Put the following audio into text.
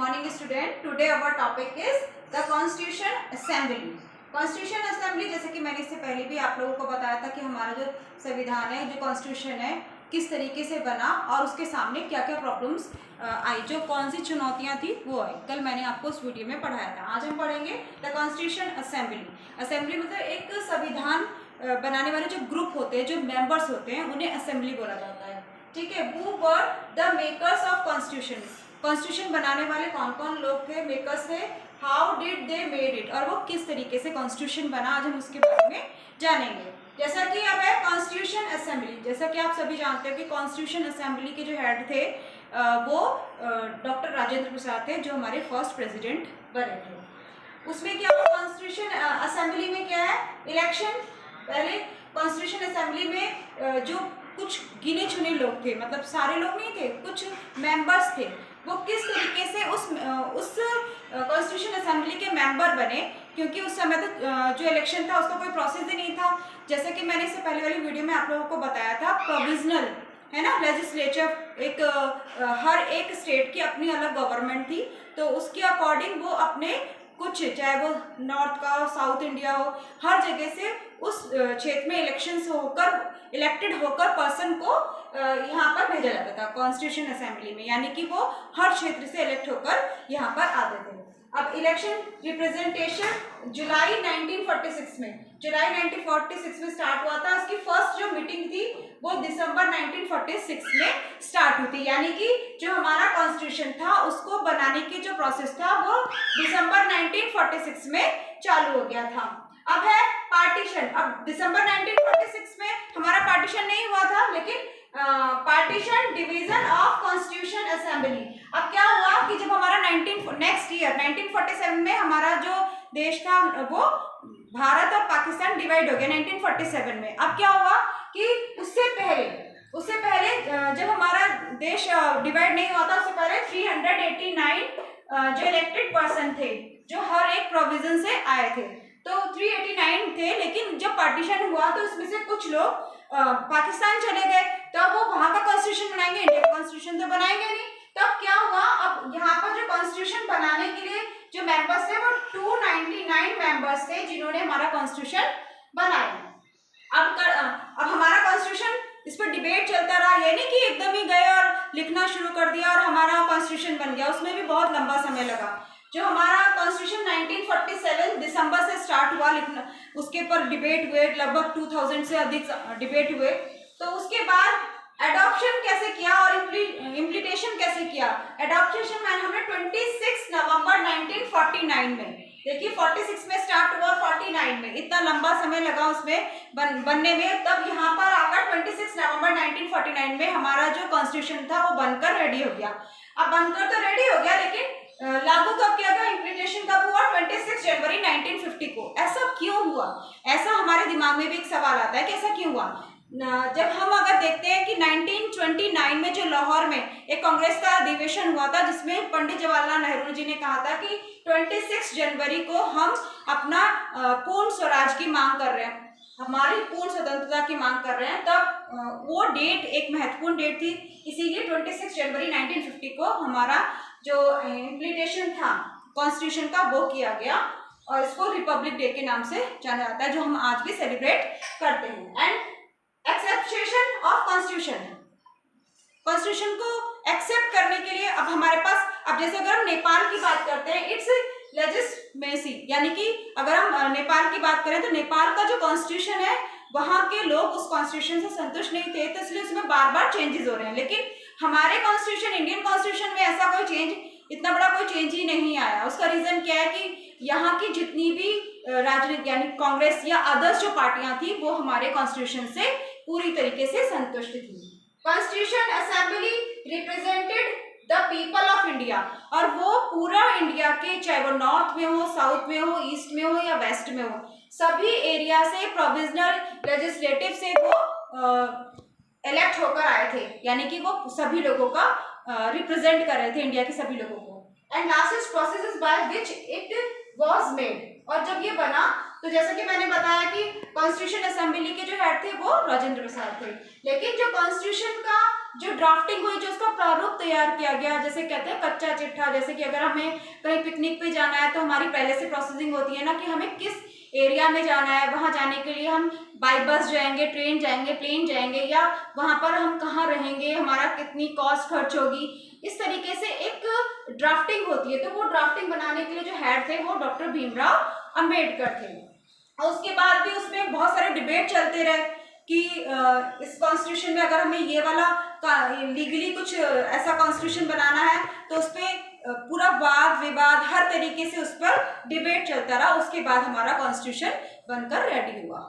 morning student. Today our topic is the Constitution Assembly. Constitution assembly, जैसे कि मैंने इससे पहले भी आप लोगों को बताया था कि हमारा जो संविधान है, जो कॉन्स्टिट्यूशन है, किस तरीके से बना और उसके सामने क्या क्या प्रॉब्लम्स आई, जो कौन सी चुनौतियां थी वो आई। कल मैंने आपको उस वीडियो में पढ़ाया था। आज हम पढ़ेंगे द कॉन्स्टिट्यूशन असेंबली। असेंबली मतलब एक संविधान बनाने वाले जो ग्रुप होते हैं, जो मेंबर्स होते हैं, उन्हें असेंबली बोला जाता है। ठीक है। Who were the makers of constitution. Constitution बनाने वाले कौन कौन लोग थे, मेकर्स थे। How did they made it, और वो किस तरीके से कॉन्स्टिट्यूशन बना, आज हम उसके बारे में जानेंगे। जैसा कि अब है कॉन्स्टिट्यूशन असेंबली। जैसा कि आप सभी जानते हो कि कॉन्स्टिट्यूशन असेंबली के जो हेड थे वो डॉक्टर राजेंद्र प्रसाद थे, जो हमारे फर्स्ट प्रेसिडेंट बने थे। उसमें क्या हुआ, कॉन्स्टिट्यूशन असेंबली में क्या है, इलेक्शन। पहले कॉन्स्टिट्यूशन असेंबली में जो कुछ गिने चुने लोग थे, मतलब सारे लोग नहीं थे, कुछ मेंबर्स थे, वो किस तरीके से उस कॉन्स्टिट्यूशन असेंबली के मेंबर बने, क्योंकि उस समय तो जो इलेक्शन था उसका कोई प्रोसेस ही नहीं था। जैसे कि मैंने इससे पहले वाली वीडियो में आप लोगों को बताया था, प्रोविजनल है ना, लेजिस्लेचर एक हर एक स्टेट की अपनी अलग गवर्नमेंट थी, तो उसके अकॉर्डिंग वो अपने कुछ, चाहे वो नॉर्थ का हो, साउथ इंडिया हो, हर जगह से उस क्षेत्र में इलेक्शंस होकर इलेक्टेड होकर पर्सन को यहाँ पर भेजा जाता था कॉन्स्टिट्यूशन असेंबली में, यानी कि वो हर क्षेत्र से इलेक्ट होकर यहाँ पर आते थे। अब इलेक्शन रिप्रेजेंटेशन जुलाई 1946 में स्टार्ट हुआ था। उसकी फर्स्ट जो मीटिंग थी वो दिसंबर 1946 में स्टार्ट हुई थी, यानी कि जो हमारा कॉन्स्टिट्यूशन था उसको बनाने की जो प्रोसेस था वो दिसंबर 1946 में चालू हो गया था। अब है पार्टीशन। अब दिसंबर 1946 में हमारा पार्टीशन नहीं हुआ था, लेकिन partition division of constitution assembly. अब क्या हुआ कि जब हमारा नेक्स्ट ईयर 1947 में हमारा जो देश था वो भारत और पाकिस्तान डिवाइड हो गया 1947 में। अब क्या हुआ कि उससे पहले जब हमारा देश डिवाइड नहीं हुआ था, उससे पहले 389 जो इलेक्टेड पर्सन थे, जो हर एक प्रोविजन से आए थे, तो 389 थे। लेकिन जब पार्टीशन हुआ तो उसमें से कुछ लोग पाकिस्तान चले गए, तब वो वहां का कॉन्स्टिट्यूशन बनाएंगे, इंडिया का कॉन्स्टिट्यूशन तो बनाएंगे नहीं। तब क्या हुआ, अब यहाँ पर जो कॉन्स्टिट्यूशन बनाने के लिए जो मेंबर्स थे वो 299 मेंबर्स थे, जिन्होंने हमारा कॉन्स्टिट्यूशन बनाया। अब हमारा कॉन्स्टिट्यूशन, इस पर डिबेट चलता रहा, ये नहीं कि एकदम ही गए और लिखना शुरू कर दिया और हमारा कॉन्स्टिट्यूशन बन गया, उसमें भी बहुत लंबा समय लगा। जो हमारा कॉन्स्टिट्यूशन 1947 दिसंबर से स्टार्ट हुआ लिखना, उसके ऊपर डिबेट हुए, लगभग 2000 से अधिक डिबेट हुए। तो उसके बाद एडॉप्शन कैसे किया और इम्प्लीमेंटेशन कैसे किया। एडॉप्शन हमने 26 नवंबर 1949 में, देखिए 46 में स्टार्ट हुआ, 49 में, इतना लंबा समय लगा उसमें बनने में। तब यहाँ पर आकर 26 नवंबर 1949 में हमारा जो कॉन्स्टिट्यूशन था वो बनकर रेडी हो गया। अब बनकर तो रेडी हो गया, लेकिन लागू कब किया गया, इम्प्लीमेंटेशन कब हुआ, 26 जनवरी 1950 को। ऐसा क्यों हुआ, ऐसा हमारे दिमाग में भी एक सवाल आता है कि ऐसा क्यों हुआ। जब हम अगर देखते हैं कि 1929 में जो लाहौर में एक कांग्रेस का अधिवेशन हुआ था, जिसमें पंडित जवाहरलाल नेहरू जी ने कहा था कि 26 जनवरी को हम अपना पूर्ण स्वराज की मांग कर रहे हैं, हमारी पूर्ण स्वतंत्रता की मांग कर रहे हैं, तब वो डेट एक महत्वपूर्ण डेट थी। इसीलिए 26 जनवरी 1950 को हमारा जो इम्प्लीमेंटेशन था कॉन्स्टिट्यूशन का वो किया गया, और इसको रिपब्लिक डे के नाम से जाना जाता है, जो हम आज भी सेलिब्रेट करते हैं। एंड एक्सेप्टेशन ऑफ कॉन्स्टिट्यूशन को एक्सेप्ट करने के लिए अब हमारे पास, अब जैसे अगर हम नेपाल की बात करते हैं, इट्स लेजिस्लेसी, यानी कि अगर हम नेपाल की बात करें तो नेपाल का जो कॉन्स्टिट्यूशन है, वहां के लोग उस कॉन्स्टिट्यूशन से संतुष्ट नहीं थे, तो इसलिए उसमें बार बार चेंजेस हो रहे हैं। लेकिन हमारे कॉन्स्टिट्यूशन, इंडियन कॉन्स्टिट्यूशन में ऐसा कोई चेंज, इतना बड़ा कोई चेंज ही नहीं आया। उसका रीजन क्या है कि यहाँ की जितनी भी राजनीति, यानी कांग्रेस या अदर्स जो पार्टियां थी, वो हमारे कॉन्स्टिट्यूशन से पूरी तरीके से संतुष्ट थी। Constitution assembly represented the people of India, और वो पूरा इंडिया के, चाहे वो नॉर्थ में हो, साउथ में हो, ईस्ट में हो या वेस्ट में हो, सभी एरिया से प्रोविजनल लेजिस्लेटिव से वो इलेक्ट होकर आए थे, यानी कि वो सभी लोगों का रिप्रेजेंट कर रहे थे, इंडिया के सभी लोगों को। And last process by which it was made, और जब ये बना तो जैसा कि मैंने बताया कि कॉन्स्टिट्यूशन असेंबली के जो हेड थे वो राजेंद्र प्रसाद थे, लेकिन जो कॉन्स्टिट्यूशन का जो ड्राफ्टिंग हुई, जो उसका प्रारूप तैयार किया गया, जैसे कहते हैं कच्चा चिट्ठा, जैसे कि अगर हमें कहीं पिकनिक पे जाना है तो हमारी पहले से प्रोसेसिंग होती है ना कि हमें किस एरिया में जाना है, वहां जाने के लिए हम बाई बस जाएंगे, ट्रेन जाएंगे, प्लेन जाएंगे, या वहां पर हम कहाँ रहेंगे, हमारा कितनी कॉस्ट खर्च होगी, इस तरीके से एक ड्राफ्टिंग होती है। तो वो ड्राफ्टिंग बनाने के लिए जो हेड थे वो डॉक्टर भीमराव अंबेडकर थे। और उसके बाद भी उसमें बहुत सारे डिबेट चलते रहे कि इस कॉन्स्टिट्यूशन में अगर हमें ये वाला लीगली कुछ ऐसा कॉन्स्टिट्यूशन बनाना है तो उस पर पूरा वाद विवाद हर तरीके से उस पर डिबेट चलता रहा। उसके बाद हमारा कॉन्स्टिट्यूशन बनकर रेडी हुआ।